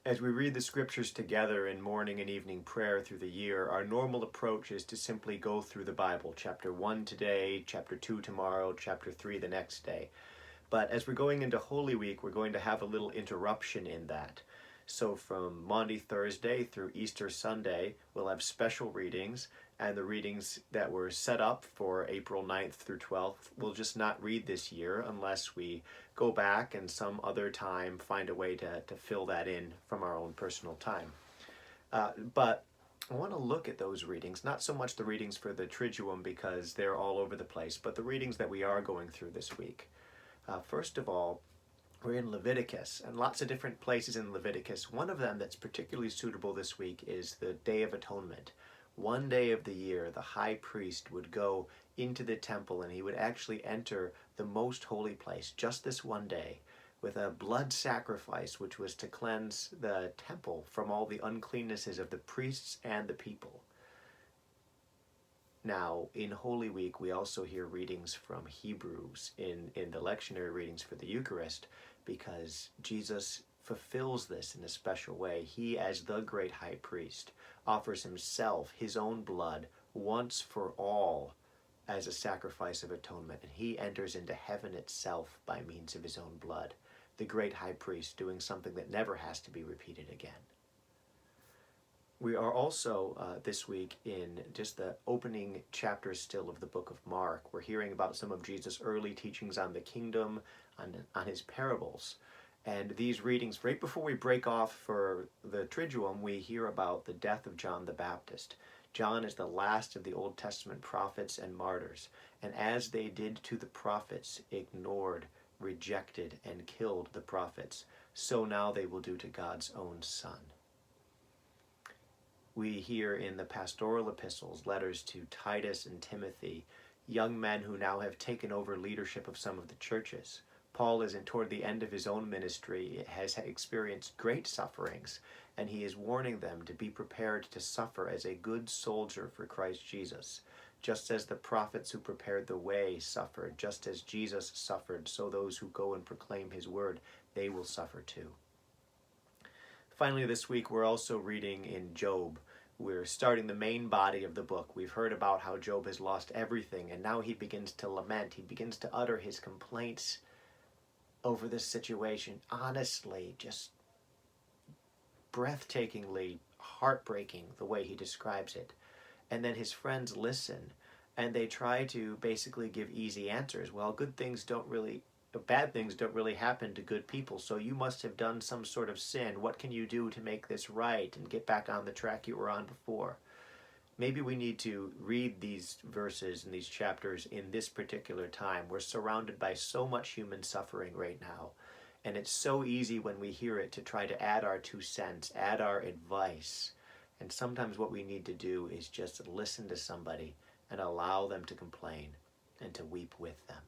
As we read the scriptures together in morning and evening prayer through the year, our normal approach is to simply go through the Bible, chapter 1 today, chapter 2 tomorrow, chapter 3 the next day. But as we're going into Holy Week, we're going to have a little interruption in that. So from Maundy Thursday through Easter Sunday, we'll have special readings, and the readings that were set up for April 9th through 12th we'll just not read this year unless we go back and some other time find a way to fill that in from our own personal time. But I want to look at those readings, not so much the readings for the Triduum because they're all over the place, but the readings that we are going through this week. First of all, we're in Leviticus, and lots of different places in Leviticus. One of them that's particularly suitable this week is the Day of Atonement. One day of the year, the high priest would go into the temple and he would actually enter the most holy place just this one day with a blood sacrifice, which was to cleanse the temple from all the uncleannesses of the priests and the people. Now, in Holy Week, we also hear readings from Hebrews in the lectionary readings for the Eucharist, because Jesus fulfills this in a special way. He, as the great high priest, offers himself, his own blood, once for all as a sacrifice of atonement, and he enters into heaven itself by means of his own blood, the great high priest doing something that never has to be repeated again. We are also this week in just the opening chapters still of the book of Mark. We're hearing about some of Jesus' early teachings on the kingdom, on his parables. And these readings, right before we break off for the Triduum, we hear about the death of John the Baptist. John is the last of the Old Testament prophets and martyrs. And as they did to the prophets, ignored, rejected, and killed the prophets, so now they will do to God's own Son. We hear in the pastoral epistles, letters to Titus and Timothy, young men who now have taken over leadership of some of the churches. Paul is toward the end of his own ministry, has experienced great sufferings, and he is warning them to be prepared to suffer as a good soldier for Christ Jesus. Just as the prophets who prepared the way suffered, just as Jesus suffered, so those who go and proclaim his word, they will suffer too. Finally, this week we're also reading in Job. We're starting the main body of the book. We've heard about how Job has lost everything, and now he begins to lament. He begins to utter his complaints over this situation. Honestly, just breathtakingly heartbreaking the way he describes it. And then his friends listen, and they try to basically give easy answers. Well, bad things don't really happen to good people, so you must have done some sort of sin. What can you do to make this right and get back on the track you were on before? Maybe we need to read these verses and these chapters in this particular time. We're surrounded by so much human suffering right now, and it's so easy when we hear it to try to add our 2 cents, add our advice. And sometimes what we need to do is just listen to somebody and allow them to complain and to weep with them.